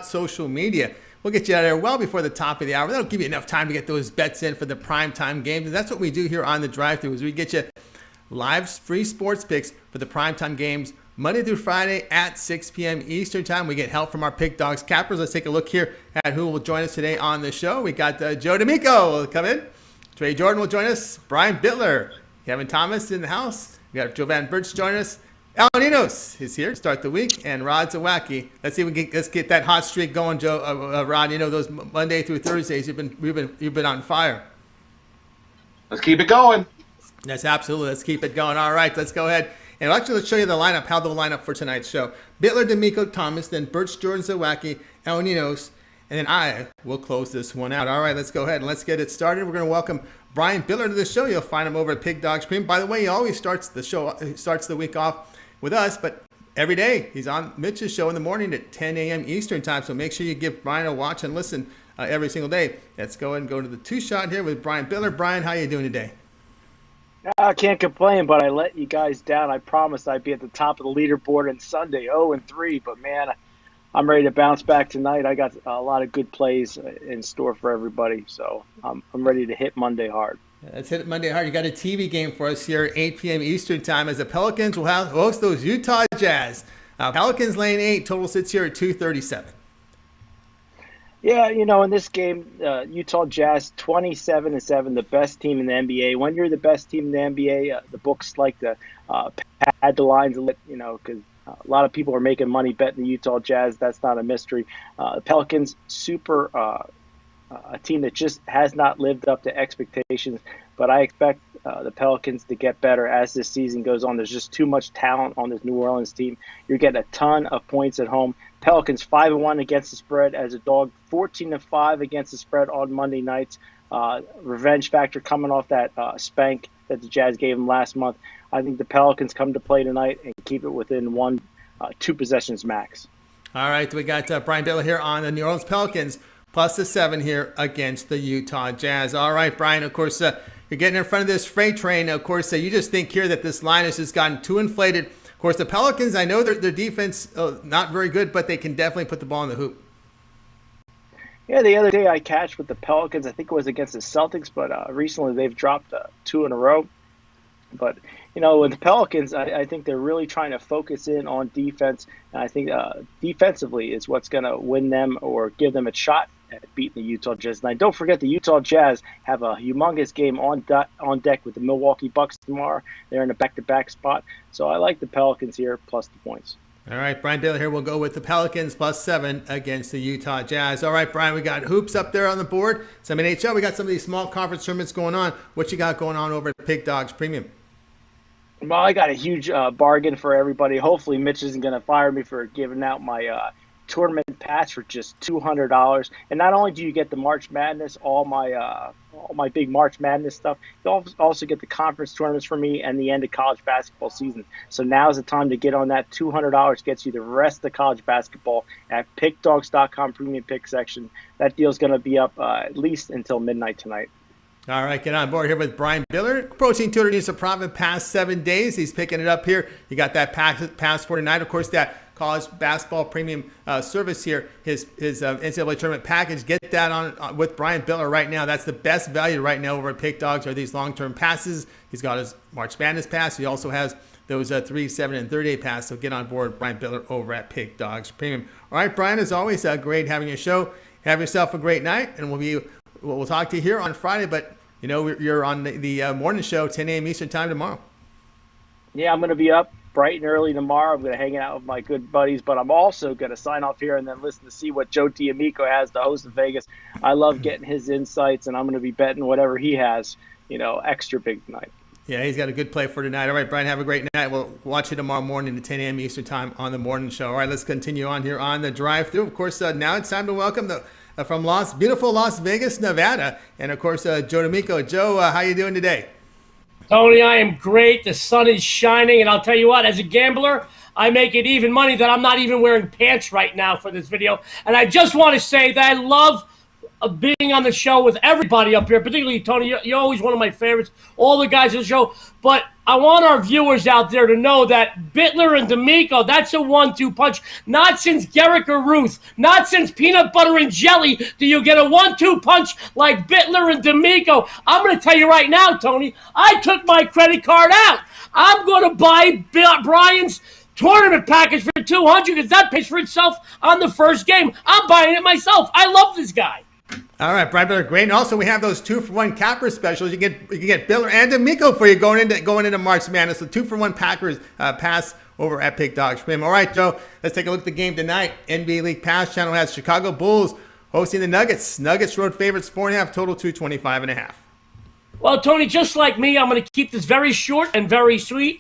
without social media. We'll get you out of there well before the top of the hour. That'll give you enough time to get those bets in for the primetime games. And that's what we do here on the drive-thru, is we get you live free sports picks for the primetime games Monday through Friday at 6 p.m. Eastern time. We get help from our Pick Dogs cappers. Let's take a look here at who will join us today on the show. We got Joe D'Amico will come in. Trey Jordan will join us. Brian Bitler. Kevin Thomas in the house. We got Jovan Burts join us. Ninos is here to start the week, and Rod Zawacki. Let's get that hot streak going, Joe. Rod, you know those Monday through Thursdays, you've been on fire. Let's keep it going. Yes, absolutely. Let's keep it going. All right, let's go ahead. And actually, let's show you the lineup, how they'll line up for tonight's show. Bitler, D'Amico, Thomas, then Burts, Jordan, Zawacki, Ninos, and then I will close this one out. All right, let's go ahead and let's get it started. We're going to welcome Brian Bitler to the show. You'll find him over at Pig Dogs Premium. By the way, he always starts the week off with us, but every day he's on Mitch's show in the morning at 10 a.m. Eastern time. So make sure you give Brian a watch and listen every single day. Let's go ahead and go to the two-shot here with Brian Bitler. Brian, how you doing today? I can't complain, but I let you guys down. I promised I'd be at the top of the leaderboard on Sunday, 0-3. But, man, I'm ready to bounce back tonight. I got a lot of good plays in store for everybody. So I'm ready to hit Monday hard. Let's hit it Monday hard. You got a TV game for us here at 8 p.m. Eastern time as the Pelicans will host those Utah Jazz. Pelicans laying 8. Total sits here at 237. Yeah, in this game, Utah Jazz 27-7, the best team in the NBA. When you're the best team in the NBA, the books like to pad the lines a little, because a lot of people are making money betting the Utah Jazz. That's not a mystery. The Pelicans, a team that just has not lived up to expectations, but I expect the Pelicans to get better as this season goes on. There's just too much talent on this New Orleans team. You're getting a ton of points at home. Pelicans 5-1 against the spread as a dog, 14-5 against the spread on Monday nights. Revenge factor coming off that spank that the Jazz gave them last month. I think the Pelicans come to play tonight and keep it within 2 possessions max. All right, we got Brian Bitler here on the New Orleans Pelicans. Plus the 7 here against the Utah Jazz. All right, Brian, of course, you're getting in front of this freight train. Of course, you just think here that this line has just gotten too inflated. Of course, the Pelicans, I know their defense not very good, but they can definitely put the ball in the hoop. Yeah, the other day I cashed with the Pelicans. I think it was against the Celtics, but recently they've dropped 2 in a row. But, with the Pelicans, I think they're really trying to focus in on defense. And I think defensively is what's going to win them or give them a shot at beating the Utah Jazz. And don't forget, the Utah Jazz have a humongous game on deck with the Milwaukee Bucks tomorrow. They're in a back-to-back spot. So I like the Pelicans here, plus the points. All right, Brian Bitler here. We'll go with the Pelicans plus 7 against the Utah Jazz. All right, Brian, we got hoops up there on the board. Some NHL. We got some of these small conference tournaments going on. What you got going on over at Pig Dogs Premium? Well, I got a huge bargain for everybody. Hopefully, Mitch isn't going to fire me for giving out my tournament pass for just $200. And not only do you get the March Madness, all my big March Madness stuff, you also get the conference tournaments for me and the end of college basketball season. So now's the time to get on that. $200 gets you the rest of college basketball at pickdogs.com premium pick section. That deal's going to be up at least until midnight tonight. All right, get on board here with Brian Bitler. Approaching 200 units of profit past 7 days. He's picking it up here. You got that pass for tonight. Of course, that college basketball premium service here, his NCAA tournament package. Get that on with Brian Bitler right now. That's the best value right now over at Pick Dogs are these long-term passes. He's got his March Madness pass. He also has those 3, 7, and 30-day pass. So get on board Brian Bitler over at Pick Dogs Premium. All right, Brian, as always, great having your show. Have yourself a great night, and we'll talk to you here on Friday, but you're on the morning show, 10 a.m. Eastern time tomorrow. Yeah, I'm going to be up bright and early tomorrow. I'm going to hang out with my good buddies, but I'm also going to sign off here and then listen to see what Joe D'Amico has to host in Vegas. I love getting his insights, and I'm going to be betting whatever he has, extra big tonight. Yeah, he's got a good play for tonight. All right, Brian, have a great night. We'll watch you tomorrow morning at 10 a.m. Eastern time on the morning show. All right, let's continue on here on the drive-thru. Of course, now it's time to welcome from beautiful Las Vegas, Nevada, and of course, Joe D'Amico. Joe, how you doing today? Tony, I am great. The sun is shining, and I'll tell you what, as a gambler, I make it even money that I'm not even wearing pants right now for this video. And I just want to say that I love being on the show with everybody up here, particularly Tony. You're always one of my favorites, all the guys on the show. But I want our viewers out there to know that Bitler and D'Amico, that's a 1-2 punch. Not since Garrick or Ruth, not since Peanut Butter and Jelly do you get a 1-2 punch like Bitler and D'Amico. I'm going to tell you right now, Tony, I took my credit card out. I'm going to buy Brian's tournament package for $200 because that pays for itself on the first game. I'm buying it myself. I love this guy. All right, Brian Bitler, great. And also, we have those 2-for-1 capper specials. You can get Bitler and D'Amico for you going into March Madness. So 2-for-1 Packers pass over at Pick Dogs Premium. All right, Joe, let's take a look at the game tonight. NBA League Pass Channel has Chicago Bulls hosting the Nuggets. Nuggets road favorites 4.5, total 225.5. Well, Tony, just like me, I'm going to keep this very short and very sweet.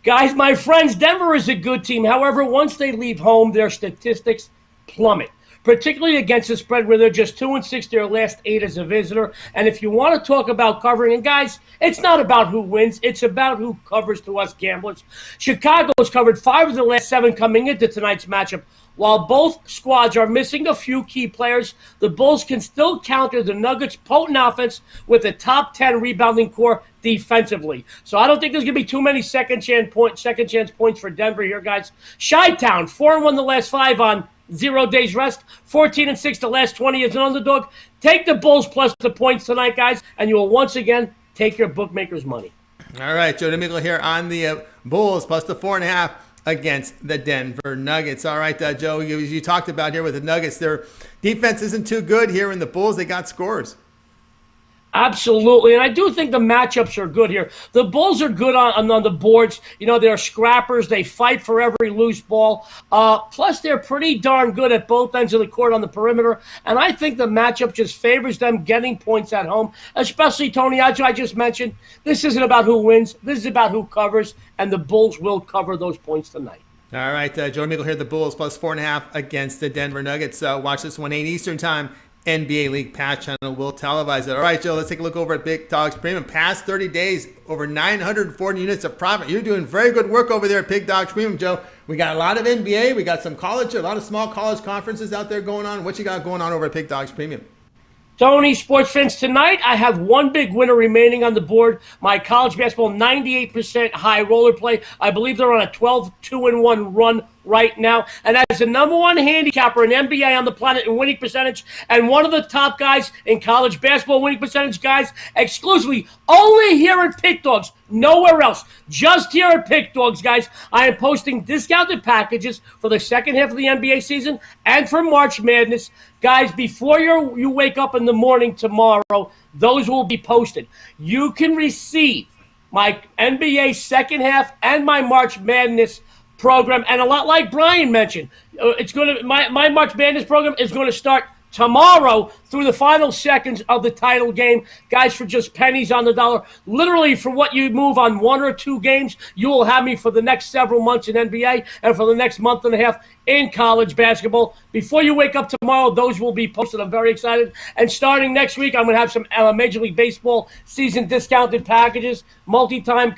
Guys, my friends, Denver is a good team. However, once they leave home, their statistics plummet, particularly against the spread where they're just 2-6 their last 8 as a visitor. And if you want to talk about covering, and guys, it's not about who wins. It's about who covers to us gamblers. Chicago's covered 5 of the last 7 coming into tonight's matchup. While both squads are missing a few key players, the Bulls can still counter the Nuggets' potent offense with a top 10 rebounding core defensively. So I don't think there's going to be too many second chance points for Denver here, guys. Chi-Town, 4-1 the last 5 on 0 days rest, 14-6 the last 20 as an underdog. Take the Bulls plus the points tonight, guys, and you will once again take your bookmaker's money. All right, Joe D'Amico here on the Bulls plus the 4.5 against the Denver Nuggets. All right, Joe, you talked about here with the Nuggets, their defense isn't too good here, in the Bulls, they got scores. Absolutely, and I do think the matchups are good here. The Bulls are good on the boards. You know, they're scrappers. They fight for every loose ball. Plus, they're pretty darn good at both ends of the court on the perimeter, and I think the matchup just favors them getting points at home, especially, Tony, as I just mentioned. This isn't about who wins. This is about who covers, and the Bulls will cover those points tonight. All right, Joe D'Amico here, the Bulls plus 4.5 against the Denver Nuggets. Watch this one, 8 Eastern time. NBA League Pass Channel will televise it. All right, Joe, let's take a look over at Big Dogs Premium. Past 30 days, over 940 units of profit. You're doing very good work over there at Big Dogs Premium, Joe. We got a lot of NBA. We got some college, a lot of small college conferences out there going on. What you got going on over at Big Dogs Premium? Tony, sports fans, tonight I have one big winner remaining on the board. My college basketball 98% high roller play. I believe they're on a 12-2-1 run right now. And as the number one handicapper in NBA on the planet in winning percentage, and one of the top guys in college basketball winning percentage, guys, exclusively only here at Pick Dogs, nowhere else, just here at Pick Dogs, guys. I am posting discounted packages for the second half of the NBA season and for March Madness. Guys, before you wake up in the morning tomorrow, those will be posted. You can receive my NBA second half and my March Madness program, and a lot like Brian mentioned, my March Madness program is going to start tomorrow through the final seconds of the title game. Guys, for just pennies on the dollar, literally for what you move on 1 or 2 games, you will have me for the next several months in NBA and for the next month and a half in college basketball. Before you wake up tomorrow, those will be posted. I'm very excited. And starting next week, I'm going to have some Major League Baseball season discounted packages, multi-time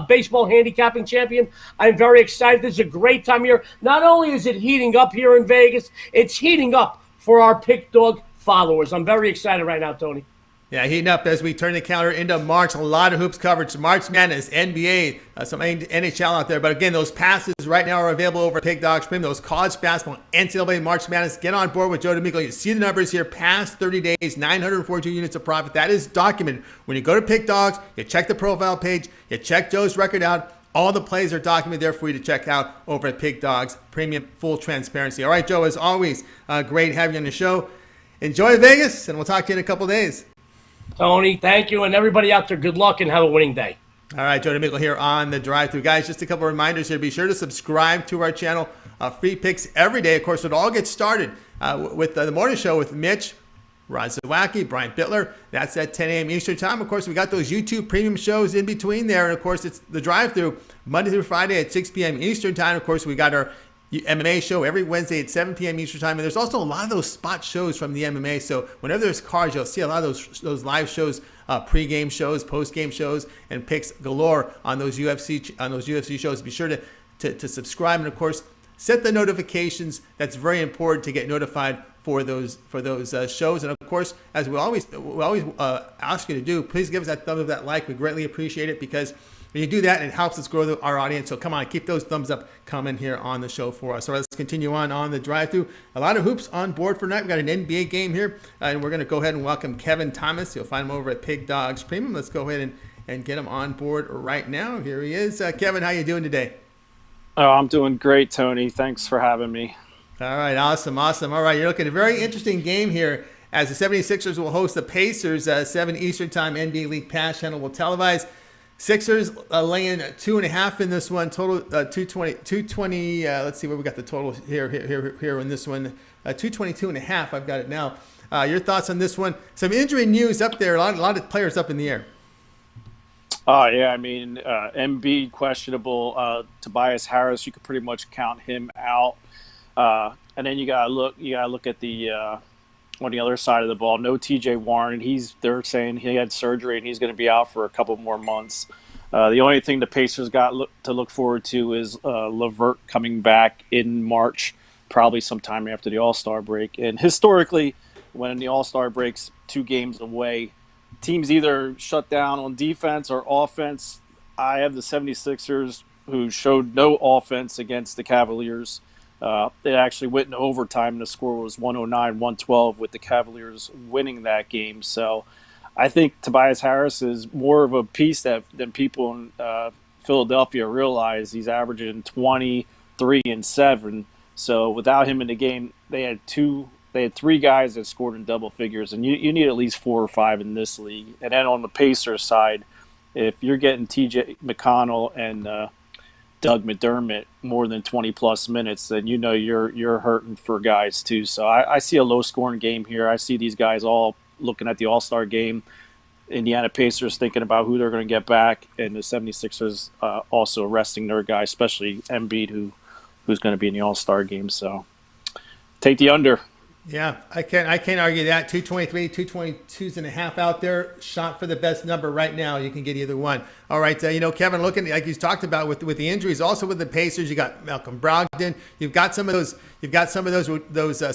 baseball handicapping champion. I'm very excited. This is a great time here. Not only is it heating up here in Vegas, it's heating up for our Pick Dog followers. I'm very excited right now, Tony. Yeah, heating up as we turn the calendar into March. A lot of hoops coverage. March Madness, NBA, some NHL out there. But again, those passes right now are available over at Pick Dogs Premium. Those college basketball, NCAA March Madness. Get on board with Joe D'Amico. You see the numbers here. Past 30 days, 942 units of profit. That is documented. When you go to Pick Dogs, you check the profile page. You check Joe's record out. All the plays are documented there for you to check out over at Pick Dogs Premium, full transparency. All right, Joe, as always, great having you on the show. Enjoy Vegas, and we'll talk to you in a couple days. Tony, thank you, and everybody out there, good luck and have a winning day. All right, Joe D'Amico here on the drive-thru. Guys, just a couple of reminders here. Be sure to subscribe to our channel. Free picks every day. Of course, it all gets started with the morning show with Mitch, Zawacki, Brian Bitler. That's at 10 a.m. Eastern time. Of course, we got those YouTube premium shows in between there. And, of course, it's the drive-thru Monday through Friday at 6 p.m. Eastern time. Of course, we got our MMA show every Wednesday at 7 p.m. Eastern time. And there's also a lot of those spot shows from the MMA. So whenever there's cards, you'll see a lot of those live shows, pre-game shows, post-game shows, and picks galore on those UFC shows. Be sure to subscribe. And, of course, set the notifications. That's very important to get notified for those shows. And of course, as we always ask you to do, please give us that thumbs up, that like. We greatly appreciate it, because when you do that, it helps us grow our audience. So come on, keep those thumbs up coming here on the show for us. So let's continue on the drive-through. A lot of hoops on board for tonight. We've got an NBA game here, and we're going to go ahead and welcome Kevin Thomas. You'll find him over at Pig Dogs Premium. Let's go ahead and get him on board right now. Here he is. Kevin, how you doing today? Oh, I'm doing great, Tony. Thanks for having me. All right, awesome. All right, you're looking at a very interesting game here, as the 76ers will host the Pacers, 7 Eastern Time. NBA League Pass channel will televise. Sixers laying 2.5 in this one. Total 220. Let's see where we got the total here in this one. 222.5. I've got it now. Your thoughts on this one? Some injury news up there. A lot of players up in the air. Oh yeah, I mean Embiid questionable. Tobias Harris, you could pretty much count him out. And then you gotta look at the on the other side of the ball. No TJ Warren. They're saying he had surgery and he's going to be out for a couple more months. The only thing the Pacers got to look forward to is LeVert coming back in March, probably sometime after the All-Star break. And historically, when the All-Star break's 2 games away, teams either shut down on defense or offense. I have the 76ers, who showed no offense against the Cavaliers. It actually went into overtime, and the score was 109-112 with the Cavaliers winning that game. So I think Tobias Harris is more of a piece than people in Philadelphia realize. He's averaging 23 and 7. So without him in the game, they had 3 guys that scored in double figures, and you need at least 4 or 5 in this league. And then on the Pacers side, if you're getting TJ McConnell and Doug McDermott more than 20-plus minutes, then you know you're hurting for guys too. So I see a low-scoring game here. I see these guys all looking at the All-Star game. Indiana Pacers thinking about who they're going to get back, and the 76ers also resting their guys, especially Embiid, who's going to be in the All-Star game. So take the under. Yeah, I can't argue that. 223, 222.5 out there. Shot for the best number right now. You can get either one. All right, Kevin, looking like you talked about with the injuries, also with the Pacers, you got Malcolm Brogdon. You've got some of those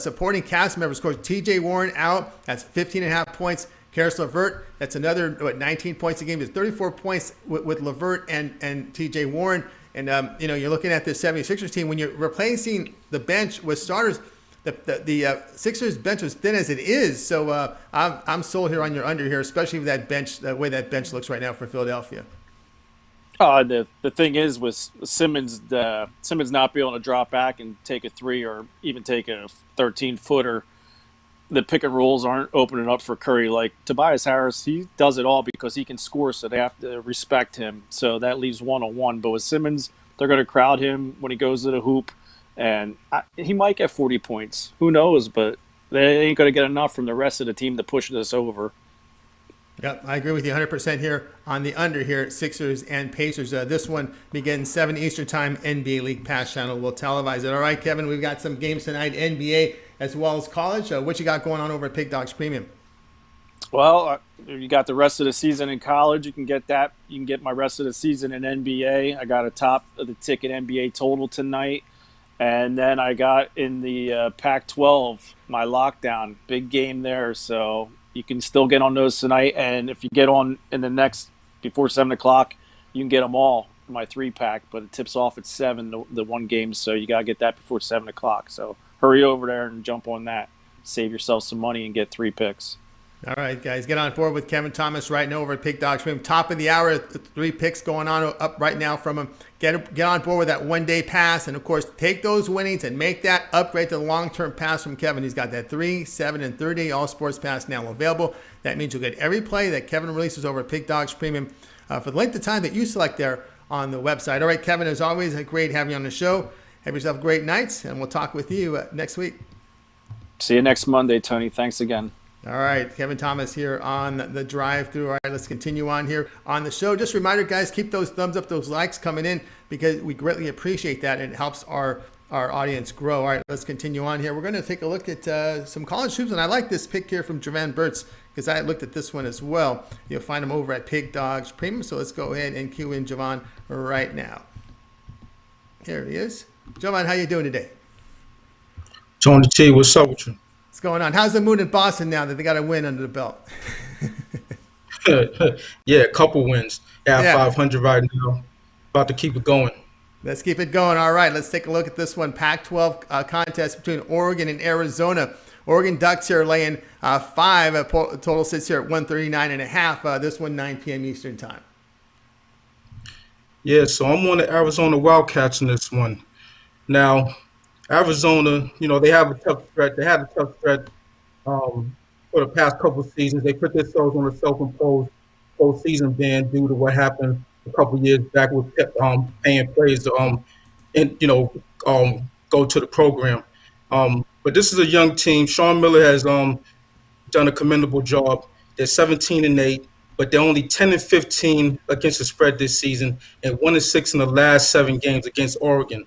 supporting cast members. Of course, T.J. Warren out. That's 15.5 points. Karis LeVert, that's another 19 points a game. There's 34 points with LeVert and T.J. Warren. And you're looking at the 76ers team when you're replacing the bench with starters. The Sixers bench was thin as it is, so I'm sold here on your under here, especially with that bench, the way that bench looks right now for Philadelphia. The thing is with Simmons not being able to drop back and take a 3 or even take a 13-footer, the pick and rolls aren't opening up for Curry. Like Tobias Harris, he does it all because he can score, so they have to respect him. So that leaves one-on-one. But with Simmons, they're going to crowd him when he goes to the hoop. And he might get 40 points. Who knows? But they ain't going to get enough from the rest of the team to push this over. Yep, I agree with you 100% here on the under here, Sixers and Pacers. This one begins 7 Eastern Time. NBA League Pass channel will televise it. All right, Kevin, we've got some games tonight, NBA as well as college. What you got going on over at Pig Dogs Premium? Well, you got the rest of the season in college. You can get that. You can get my rest of the season in NBA. I got a top of the ticket NBA total tonight. And then I got in the Pac-12, my lockdown, big game there. So you can still get on those tonight. And if you get on in the next, before 7 o'clock, you can get them all, my 3-pack. But it tips off at 7, the one game. So you got to get that before 7 o'clock. So hurry over there and jump on that. Save yourself some money and get 3 picks. All right, guys, get on board with Kevin Thomas right now over at Pig Dogs Premium. Top of the hour, 3 picks going on up right now from him. Get on board with that one-day pass, and of course, take those winnings and make that upgrade to the long-term pass from Kevin. He's got that 3, 7, and 30 all sports pass now available. That means you'll get every play that Kevin releases over at Pig Dogs Premium for the length of time that you select there on the website. All right, Kevin, as always, great having you on the show. Have yourself great nights, and we'll talk with you next week. See you next Monday, Tony. Thanks again. All right, Kevin Thomas here on the drive-through. All right, let's continue on here on the show. Just a reminder, guys, keep those thumbs up, those likes coming in, because we greatly appreciate that, and it helps our audience grow. All right, let's continue on here. We're going to take a look at some college hoops, and I like this pick here from Jovan Burts because I looked at this one as well. You'll find him over at Pig Dogs Premium, so let's go ahead and cue in Jovan right now. Here he is. Jovan, how you doing today? Tony T, what's up with you? What's going on? How's the mood in Boston now that they got a win under the belt? Yeah, a couple wins. Yeah, Yeah. 500 right now. About to keep it going. Let's keep it going. All right, let's take a look at this one. Pac-12 contest between Oregon and Arizona. Oregon Ducks here laying 5. Total sits here at 139.5. This one 9 p.m. Eastern time. Yeah, so I'm on the Arizona Wildcats in this one. Now, Arizona, they have a tough threat. They had a tough threat for the past couple of seasons. They put themselves on a self-imposed postseason ban due to what happened a couple of years back with paying players to go to the program. But this is a young team. Sean Miller has done a commendable job. They're 17-8, but they're only 10-15 against the spread this season, and 1-6 in the last 7 games against Oregon.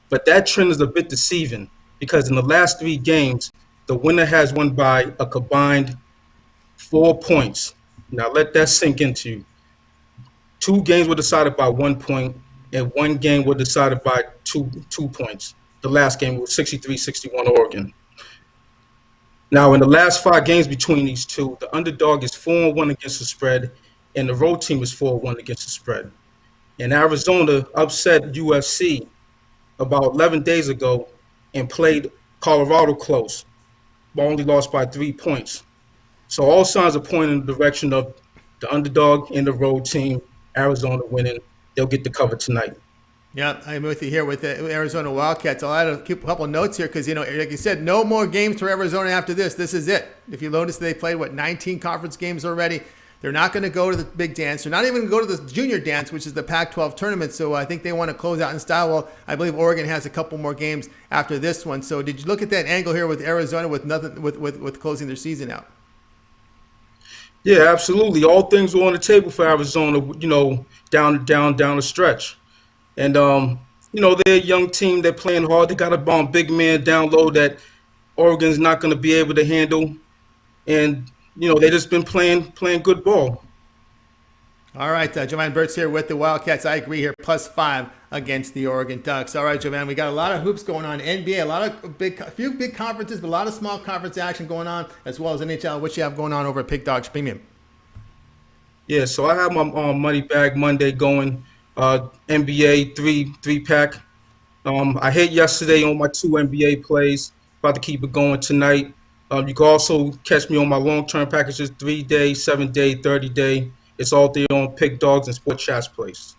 But that trend is a bit deceiving because in the last 3 games, the winner has won by a combined 4 points. Now let that sink into you. 2 games were decided by 1 point, and 1 game was decided by two points. The last game was 63-61 Oregon. Now, in the last 5 games between these two, the underdog is 4-1 against the spread, and the road team is 4-1 against the spread. And Arizona upset USC about 11 days ago and played Colorado close, but only lost by 3 points. So all signs are pointing in the direction of the underdog and the road team, Arizona winning. They'll get the cover tonight. Yeah, I'm with you here with the Arizona Wildcats. I'll add a couple of notes here because, like you said, no more games for Arizona after this. This is it. If you notice, they played, 19 conference games already. They're not going to go to the big dance. They're not even going to go to the junior dance, which is the Pac-12 tournament. So I think they want to close out in style. Well, I believe Oregon has a couple more games after this one. So did you look at that angle here with Arizona with nothing with closing their season out? Yeah, absolutely. All things were on the table for Arizona, down the stretch. And, they're a young team. They're playing hard. They got a big man down low that Oregon's not going to be able to handle. And, they just been playing good ball. All right, Jovan Burts here with the Wildcats. I agree here, +5 against the Oregon Ducks. All right, Jovan, we got a lot of hoops going on. NBA, a few big conferences, but a lot of small conference action going on, as well as NHL. What you have going on over at Pig Dogs Premium? Yeah, so I have my Money Bag Monday going. NBA 3-pack. I hit yesterday on my 2 NBA plays. About to keep it going tonight. You can also catch me on my long-term packages, 3-day, 7-day, 30-day. It's all there on Pig Dogs and Sport Chats Place.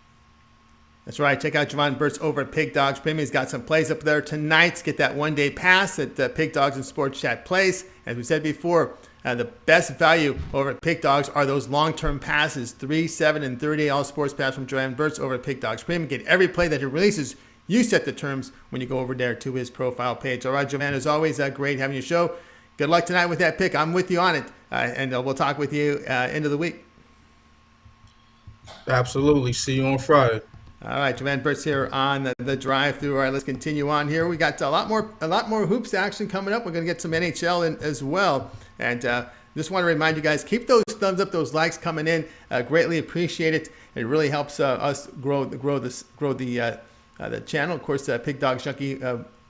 That's right. Check out Jovan Burts over at Pig Dogs Premium. He's got some plays up there tonight. Get that 1-day pass at Pig Dogs and Sports Chat Place. As we said before, the best value over at Pig Dogs are those long-term passes, 3, 7, and 30-day all sports pass from Jovan Burts over at Pig Dogs Premium. Get every play that he releases. You set the terms when you go over there to his profile page. All right, Jovan, as always, great having your show. Good luck tonight with that pick. I'm with you on it, and we'll talk with you end of the week. Absolutely. See you on Friday. All right, Jovan Burts here on the drive-through. All right, let's continue on here. We got a lot more hoops action coming up. We're going to get some NHL in as well, and just want to remind you guys, keep those thumbs up, those likes coming in. Greatly appreciate it. It really helps us grow the channel. Of course, Pig Dogs Junkie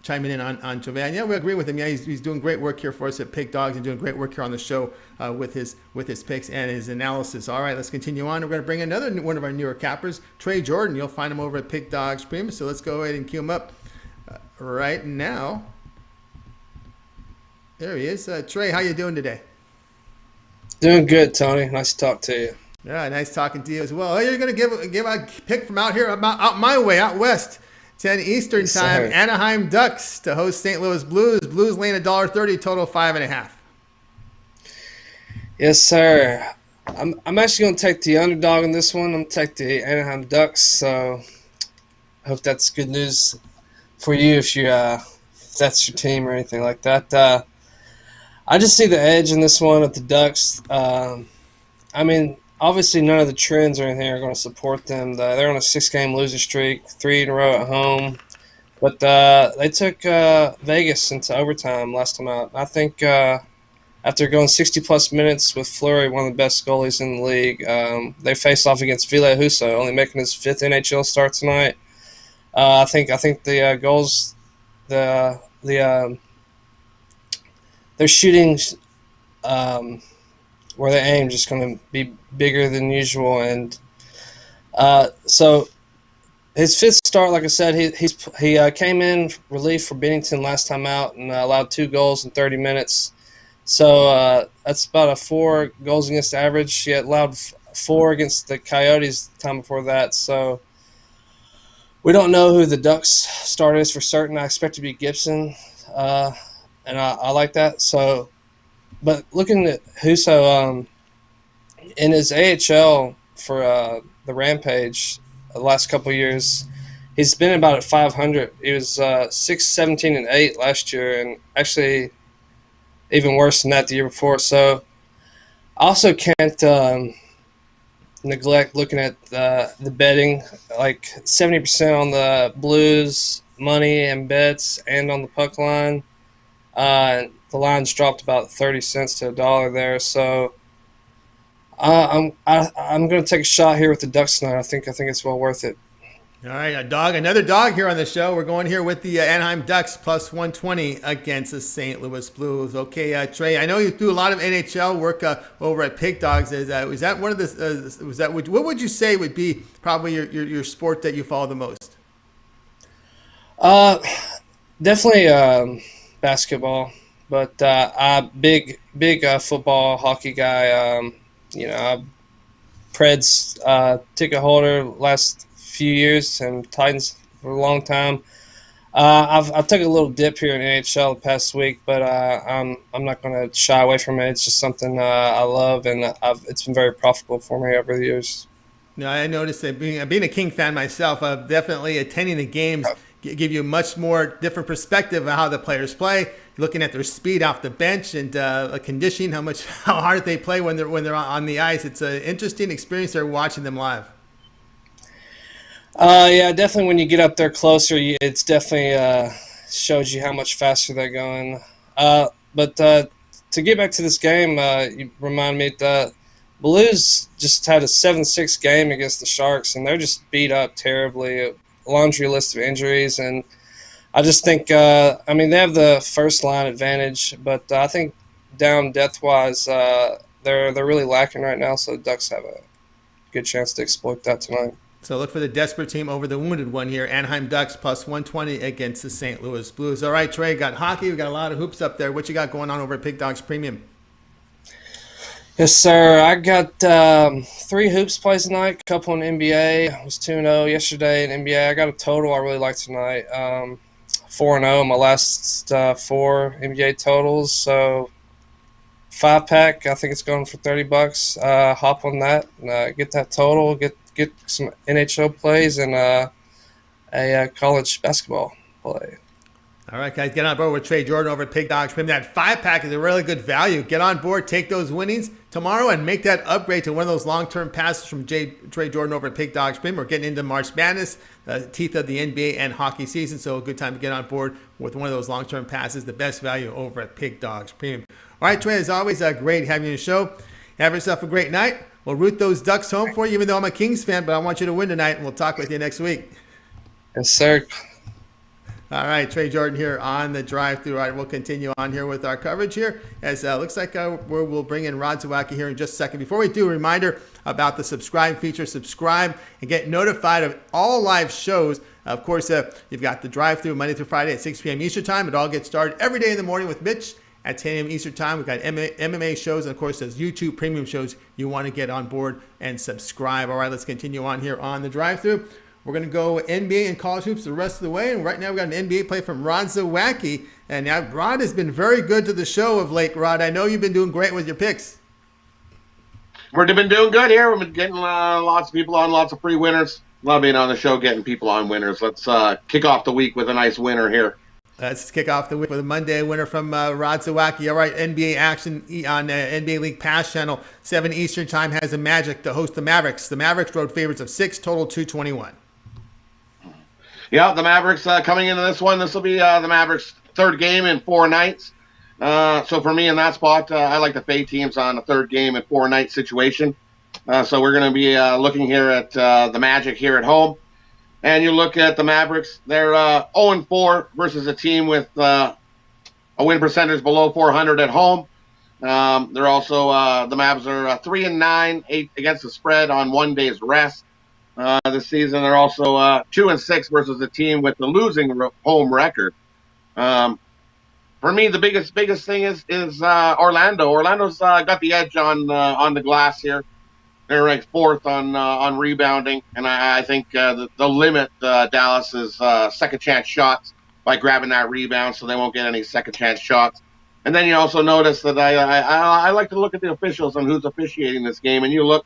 chiming in on Jovan. Yeah, we agree with him. Yeah, he's doing great work here for us at Pig Dogs and doing great work here on the show with his picks and his analysis. All right, let's continue on. We're going to bring another one of our newer cappers, Trey Jordan. You'll find him over at Pig Dogs Premium. So let's go ahead and cue him up right now. There he is. Trey, how you doing today? Doing good, Tony. Nice to talk to you. Yeah, nice talking to you as well. Oh, you're going to give a pick from out here, out my way, out west. 10 Eastern time, Sir. Anaheim Ducks to host St. Louis Blues. Blues laying $1.30, total 5.5. Yes, sir. I'm actually going to take the underdog in this one. I'm going to take the Anaheim Ducks. So I hope that's good news for you if that's your team or anything like that. I just see the edge in this one at the Ducks. Obviously, none of the trends or anything are going to support them. They're on a 6-game losing streak, 3 in a row at home. But they took Vegas into overtime last time out. I think after going 60-plus minutes with Fleury, one of the best goalies in the league, they faced off against Ville Husso, only making his 5th NHL start tonight. I think the goals, their shooting where they aim just going to be bigger than usual, and so his fifth start, like I said, he came in relief for Bennington last time out and allowed 2 goals in 30 minutes. So that's about a 4 goals against average. He had allowed 4 against the Coyotes the time before that. So we don't know who the Ducks start is for certain. I expect to be Gibson, and I like that. So, but looking at Huso in his AHL for the Rampage the last couple of years, he's been about at 500. He was 6, 17, and 8 last year, and actually even worse than that the year before. So I also can't neglect looking at the betting, like 70% on the Blues money and bets and on the puck line. The line's dropped about 30 cents to $1 there. So I'm going to take a shot here with the Ducks tonight. I think it's well worth it. All right, another dog here on the show. We're going here with the Anaheim Ducks plus 120 against the St. Louis Blues. Okay, Trey, I know you do a lot of NHL work over at Pig Dogs. Is that one of the? What would you say would be probably your sport that you follow the most? Definitely basketball, but I'm big football, hockey guy. Preds ticket holder last few years and Titans for a long time. I've took a little dip here in NHL the past week, but I'm not going to shy away from it. It's just something I love, and it's been very profitable for me over the years. No, I noticed that being a King fan myself, definitely attending the games give you a much more different perspective of how the players play, looking at their speed off the bench and conditioning, how hard they play when they're on the ice. It's an interesting experience there watching them live. Yeah, definitely when you get up there closer, it's definitely shows you how much faster they're going. But to get back to this game, you remind me the Blues just had a 7-6 game against the Sharks, and they're just beat up terribly, a laundry list of injuries. And I just think, they have the first line advantage, but I think down depth-wise, they're really lacking right now, so the Ducks have a good chance to exploit that tonight. So look for the desperate team over the wounded one here. Anaheim Ducks plus 120 against the St. Louis Blues. All right, Trey, got hockey. We got a lot of hoops up there. What you got going on over at Pig Dogs Premium? Yes, sir. I got 3 hoops plays tonight, a couple in NBA. I was 2-0 yesterday in NBA. I got a total I really like tonight. 4-0 my last 4 NBA totals. So 5-pack, I think it's going for $30. Hop on that, get that total, get some NHL plays and a college basketball play. All right, guys, get on board with Trey Jordan over at Pig Dogs Premium. That 5-pack is a really good value. Get on board, take those winnings tomorrow, and make that upgrade to one of those long-term passes from Trey Jordan over at Pig Dogs Premium. We're getting into March Madness, teeth of the NBA and hockey season, so a good time to get on board with one of those long-term passes, the best value over at Pig Dogs Premium. All right, Trey, as always, great having you on the show. Have yourself a great night. We'll root those Ducks home for you, even though I'm a Kings fan, but I want you to win tonight, and we'll talk with you next week. Yes, sir. All right, Trey Jordan here on the drive-thru. All right, we'll continue on here with our coverage here. As looks like we'll bring in Rod Zawacki here in just a second. Before we do, a reminder about the subscribe feature. Subscribe and get notified of all live shows. Of course, you've got the drive-thru Monday through Friday at 6 p.m. Eastern Time. It all gets started every day in the morning with Mitch at 10 a.m. Eastern Time. We've got MMA shows and, of course, those YouTube premium shows you want to get on board and subscribe. All right, let's continue on here on the drive-thru. We're going to go NBA and college hoops the rest of the way. And right now, we got an NBA play from Rod Zawacki. And now Rod has been very good to the show of late. Rod, I know you've been doing great with your picks. We've been doing good here. We've been getting lots of people on, lots of free winners. Love being on the show, getting people on winners. Let's kick off the week with a nice winner here. Let's kick off the week with a Monday winner from Rod Zawacki. All right, NBA action on NBA League Pass Channel. 7 Eastern Time has the Magic to host the Mavericks. The Mavericks road favorites of 6, total 221. Yeah, the Mavericks coming into this one. This will be the Mavericks' third game in 4 nights. So for me in that spot, I like the fade teams on a third game in 4-night situation. So we're going to be looking here at the Magic here at home. And you look at the Mavericks, they're 0-4 versus a team with a win percentage below 400 at home. They're also the Mavs are 3-9, 8 against the spread on 1 day's rest this season. They're also 2-6 versus a team with the losing home record. For me, the biggest thing is Orlando. Orlando's got the edge on the glass here. They're ranked 4th on rebounding, and I think they'll limit Dallas's second chance shots by grabbing that rebound, so they won't get any second chance shots. And then you also notice that I like to look at the officials and who's officiating this game. And you look,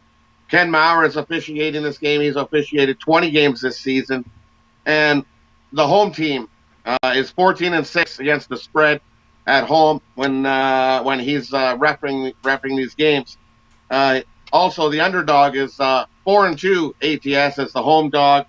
Ken Maurer is officiating this game. He's officiated 20 games this season, and the home team is 14-6 against the spread at home when he's refereeing these games. Also, the underdog is 4-2 ATS as the home dog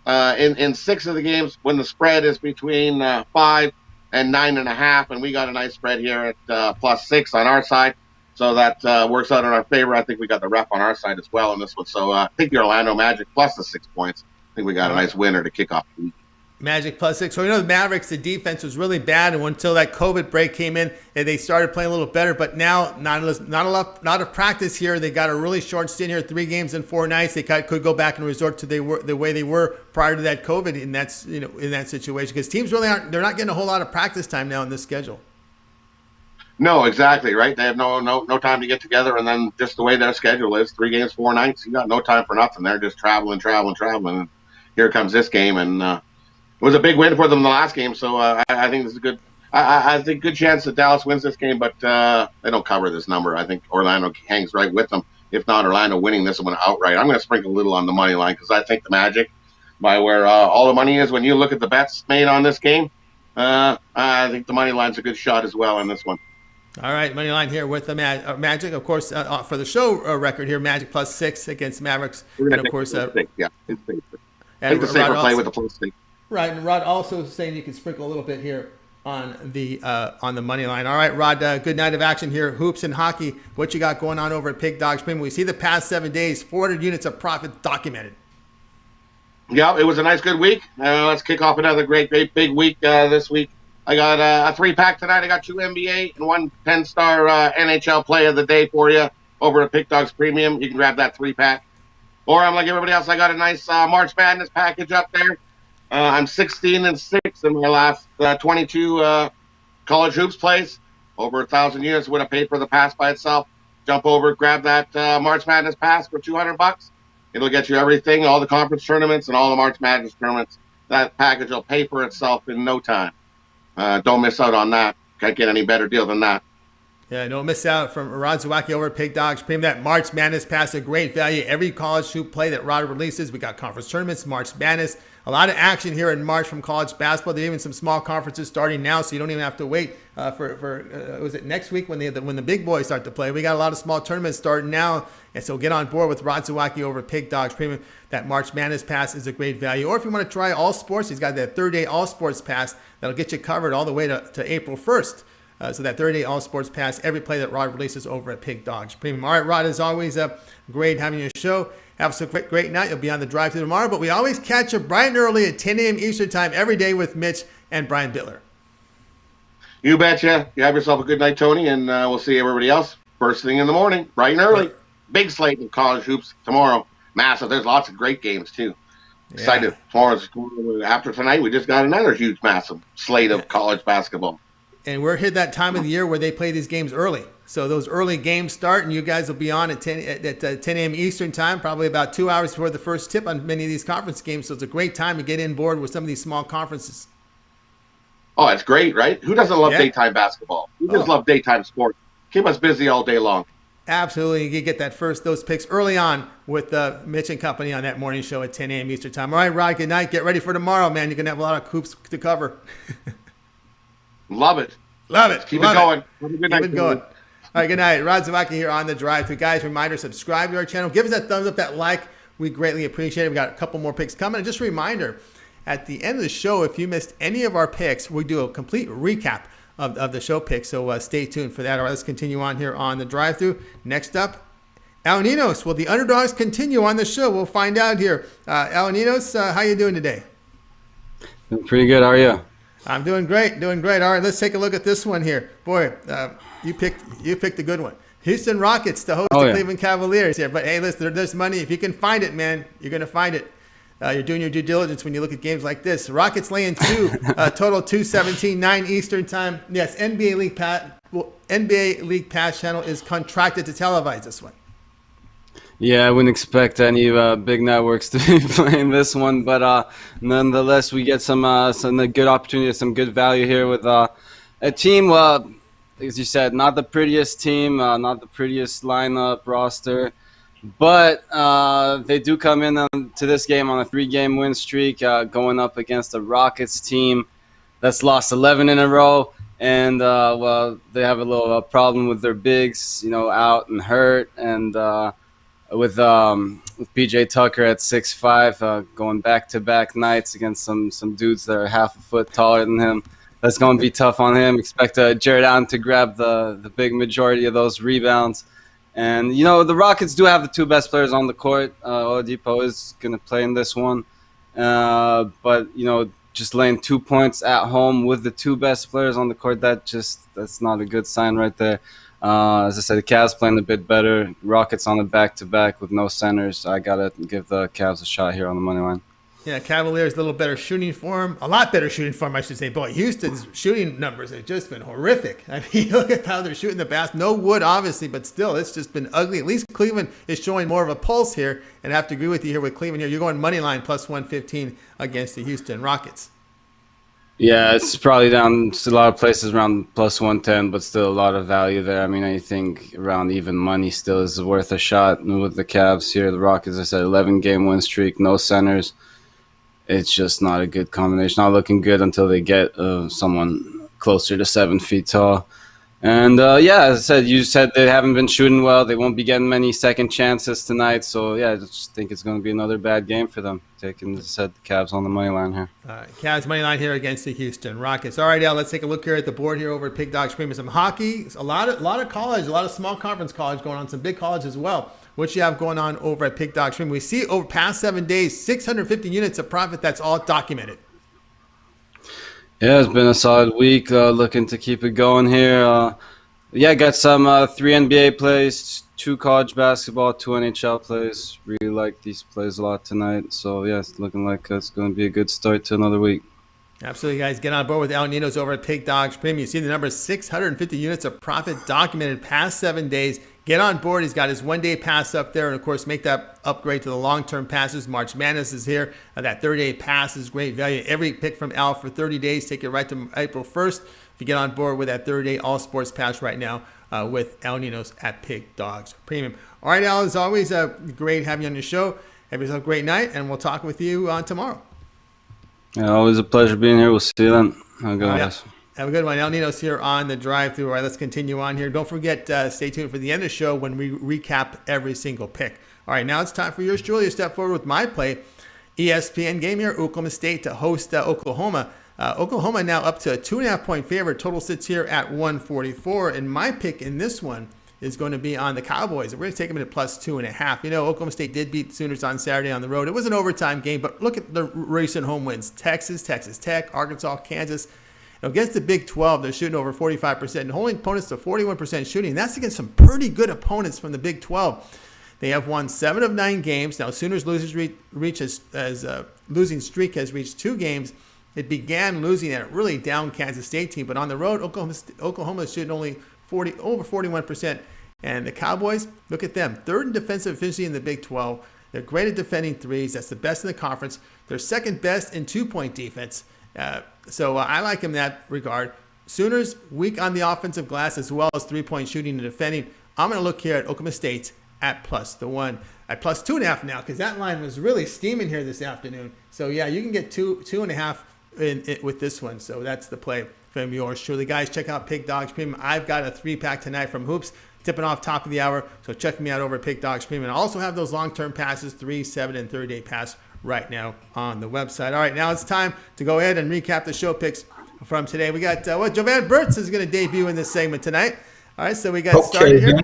in 6 of the games when the spread is between 5 and 9.5, and we got a nice spread here at +6 on our side, so that works out in our favor. I think we got the ref on our side as well in this one. So I think the Orlando Magic plus the 6 points. I think we got a nice winner to kick off the week. Magic +6. So, the Mavericks, the defense was really bad, and until that COVID break came in, and they started playing a little better. But now, not a practice here. They got a really short stint here, 3 games in 4 nights. They could go back and resort to the way they were prior to that COVID, and that's in that situation, because teams really they're not getting a whole lot of practice time now in this schedule. No, exactly right. They have no time to get together, and then just the way their schedule is, 3 games, 4 nights, you got no time for nothing. They're just traveling. And here comes this game, and it was a big win for them in the last game, so I think this is a good. I think good chance that Dallas wins this game, but they don't cover this number. I think Orlando hangs right with them. If not, Orlando winning this one outright. I'm going to sprinkle a little on the money line because I think the Magic, by where all the money is when you look at the bets made on this game, I think the money line's a good shot as well in this one. All right, money line here with the Magic, of course, for the show record here, Magic +6 against Mavericks, and of course, yeah, it's safer. I think the safer play with the +6. Right, and Rod also saying you can sprinkle a little bit here on the money line. All right, Rod, good night of action here. Hoops and hockey, what you got going on over at Pig Dogs Premium? We see the past 7 days, 400 units of profit documented. Yeah, it was a nice, good week. Let's kick off another great big week this week. I got a 3-pack tonight. I got 2 NBA and 1 10-star NHL play of the day for you over at Pig Dogs Premium. You can grab that 3-pack. Or I'm like everybody else, I got a nice March Madness package up there. I'm 16-6 in my last 22 college hoops plays. Over 1,000 units would have paid for the pass by itself. Jump over, grab that March Madness pass for $200. It'll get you everything, all the conference tournaments and all the March Madness tournaments. That package will pay for itself in no time. Don't miss out on that. Can't get any better deal than that. Yeah, don't miss out from Rod Zawacki over at Pig Dogs Premium. That March Madness pass, a great value. Every college hoop play that Rod releases, we got conference tournaments, March Madness. A lot of action here in March from college basketball. There's even some small conferences starting now, so you don't even have to wait for was it next week when the big boys start to play? We got a lot of small tournaments starting now, and so get on board with Rod Zawacki over at Pig Dogs Premium. That March Madness pass is a great value. Or if you want to try all sports, he's got that 3rd-day all sports pass that'll get you covered all the way to April 1st. So that 3rd-day all sports pass, every play that Rod releases over at Pig Dogs Premium. All right, Rod, as always, great having your show. Have a great night. You'll be on the drive through tomorrow, but we always catch you bright and early at 10 a.m. Eastern time every day with Mitch and Brian Bitler. You betcha. You have yourself a good night, Tony, and we'll see everybody else first thing in the morning, bright and early. Big slate of college hoops tomorrow. Massive. There's lots of great games, too. Yeah. Excited. After tonight, we just got another huge, massive slate of college basketball. And we're hit that time of the year where they play these games early. So those early games start, and you guys will be on at 10 a.m. Eastern time, probably about 2 hours before the first tip on many of these conference games. So it's a great time to get in board with some of these small conferences. Oh, it's great, right? Who doesn't love daytime basketball? We just love daytime sports. Keep us busy all day long. Absolutely. You get those picks early on with Mitch and company on that morning show at 10 a.m. Eastern time. All right, Rod, good night. Get ready for tomorrow, man. You're going to have a lot of hoops to cover. Love it. Love it. Keep it going. Have a good night. Keep it going. All right, good night. Rod Zawacki here on the drive through. Guys, reminder, subscribe to our channel. Give us that thumbs up, that like. We greatly appreciate it. We got a couple more picks coming. And just a reminder, at the end of the show, if you missed any of our picks, we do a complete recap of the show picks. So stay tuned for that. All right, let's continue on here on the drive through. Next up, Al Ninos, will the underdogs continue on the show? We'll find out here. Al Ninos, how you doing today? Doing pretty good. How are you? I'm doing great. All right, let's take a look at this one here. Boy, you picked a good one. Houston Rockets to host the Cleveland Cavaliers here. But hey, listen, there's money. If you can find it, man, you're going to find it. You're doing your due diligence when you look at games like this. Rockets laying 2, total 217, 9 Eastern time. Yes, NBA League Pass channel is contracted to televise this one. Yeah, I wouldn't expect any big networks to be playing this one, but nonetheless, we get some good opportunity, some good value here with a team. As you said, not the prettiest team, not the prettiest lineup roster, but they do come in to this game on a 3-game win streak, going up against a Rockets team that's lost 11 in a row. And, they have a little problem with their bigs, out and hurt. And with PJ Tucker at 6'5", going back-to-back nights against some dudes that are half a foot taller than him, that's going to be tough on him. Expect Jared Allen to grab the big majority of those rebounds. And, the Rockets do have the 2 best players on the court. Oladipo is going to play in this one. But, just laying 2 points at home with the 2 best players on the court, that's not a good sign right there. As I said, the Cavs playing a bit better. Rockets on the back-to-back with no centers. I got to give the Cavs a shot here on the money line. Yeah, Cavaliers, a little better shooting form. A lot better shooting form, I should say. Boy, Houston's shooting numbers have just been horrific. I mean, look at how they're shooting the basket. No wood, obviously, but still, it's just been ugly. At least Cleveland is showing more of a pulse here. And I have to agree with you here with Cleveland here. You're going money line plus 115 against the Houston Rockets. Yeah, it's probably down to a lot of places around plus 110, but still a lot of value there. I mean, I think around even money still is worth a shot. And with the Cavs here, the Rockets, I said, 11-game win streak, no centers. It's just not a good combination. Not looking good until they get someone closer to 7 feet tall. And, as I said, you said they haven't been shooting well. They won't be getting many second chances tonight. So, I just think it's going to be another bad game for them. Taking, as I said, the Cavs on the money line here. All right, Cavs money line here against the Houston Rockets. All right, Al, let's take a look here at the board here over at Pig Dog Premium. Some hockey, a lot of college, a lot of small conference college going on, some big college as well. What you have going on over at Pig Dog Premium? We see over past 7 days, 650 units of profit. That's all documented. Yeah, it's been a solid week. Looking to keep it going here. Got some 3 NBA plays, 2 college basketball, 2 NHL plays. Really like these plays a lot tonight. So, it's looking like it's going to be a good start to another week. Absolutely, guys. Get on board with Al Ninos over at Pig Dogs Premium. You see the number 650 units of profit documented past 7 days. Get on board. He's got his 1-day pass up there. And, of course, make that upgrade to the long-term passes. March Madness is here. That 30-day pass is great value. Every pick from Al for 30 days. Take you right to April 1st. If you get on board with that 30-day all-sports pass right now with Al Ninos at Pig Dogs Premium. All right, Al, as always, great having you on your show. Have yourself a great night, and we'll talk with you tomorrow. Yeah, always a pleasure being here. We'll see you then. Have a good one, guys. Have a good one. Al Ninos here on the drive-thru. All right, let's continue on here. Don't forget, stay tuned for the end of the show when we recap every single pick. All right, now it's time for yours truly to step forward with my play. ESPN game here, Oklahoma State to host Oklahoma. Oklahoma now up to a 2.5-point favorite. Total sits here at 144. And my pick in this one is going to be on the Cowboys. We're going to take them at plus 2.5. Oklahoma State did beat Sooners on Saturday on the road. It was an overtime game, but look at the recent home wins. Texas, Texas Tech, Arkansas, Kansas. Against the Big 12, they're shooting over 45% and holding opponents to 41% shooting. That's against some pretty good opponents from the Big 12. They have won 7 of 9 games. Now, Sooners losing streak has reached 2 games. It began losing at a really down Kansas State team, but on the road, Oklahoma is shooting only over 41%. And the Cowboys, look at them. 3rd in defensive efficiency in the Big 12. They're great at defending threes. That's the best in the conference. They're 2nd best in 2-point defense. So I like him in that regard. Sooners, weak on the offensive glass as well as 3-point shooting and defending. I'm going to look here at Oklahoma State at plus 2.5 now, because that line was really steaming here this afternoon. So, you can get 2.5 with this one. So that's the play from yours truly. Guys, check out Pig Dogs Premium. I've got a 3-pack tonight from Hoops, tipping off top of the hour. So check me out over at Pig Dogs Premium. I also have those long-term passes, 3, 7, and 30-day pass right now on the website. All right, now it's time to go ahead and recap the show picks from today. We got Jovan Burts is going to debut in this segment tonight. All right, so we got started here.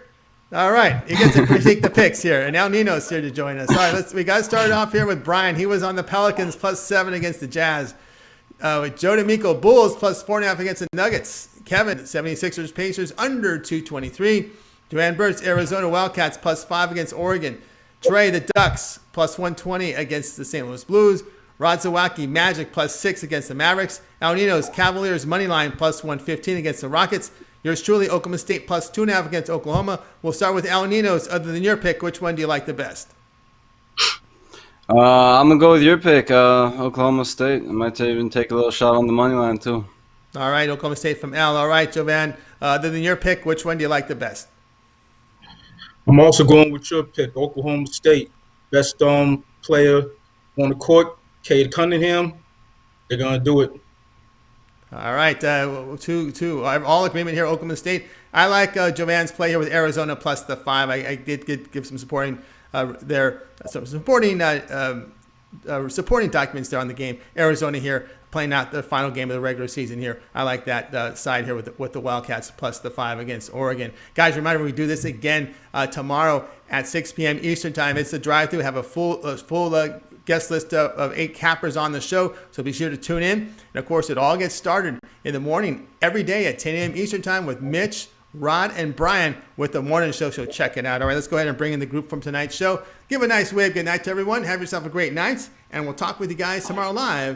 All right, you get to critique the picks here, and now Nino's here to join us. All right, we got to start off here with Brian. He was on the Pelicans +7 against the Jazz. With Joe D'Amico, Bulls +4.5 against the Nuggets. Kevin, 76ers Pacers under 223. Jovan Burts, Arizona Wildcats +5 against Oregon. Trey, the Ducks +120 against the St. Louis Blues. Rod Zawacki, Magic +6 against the Mavericks. Al Nino's Cavaliers moneyline +115 against the Rockets. Yours truly, Oklahoma State +2.5 against Oklahoma. We'll start with Al Nino's. Other than your pick, which one do you like the best? I'm going to go with your pick, Oklahoma State. I might even take a little shot on the money line, too. All right, Oklahoma State from Al. All right, Jovan, other than your pick, which one do you like the best? I'm also going with your pick, Oklahoma State. Best player on the court, Cade Cunningham. They're going to do it. All right, two. All agreement here, Oklahoma State. I like Jovan's play here with Arizona +5. I did give some supporting supporting documents there on the game. Arizona here playing out the final game of the regular season here. I like that side here with the Wildcats +5 against Oregon. Guys, reminder, we do this again tomorrow at 6 p.m. Eastern time. It's the drive-through. We have a full guest list of 8 cappers on the show, so be sure to tune in. And of course, it all gets started in the morning every day at 10 a.m. Eastern time with Mitch, Rod, and Brian with the morning show, so check it out. All right, let's go ahead and bring in the group from tonight's show. Give a nice wave. Good night to everyone. Have yourself a great night, and we'll talk with you guys tomorrow live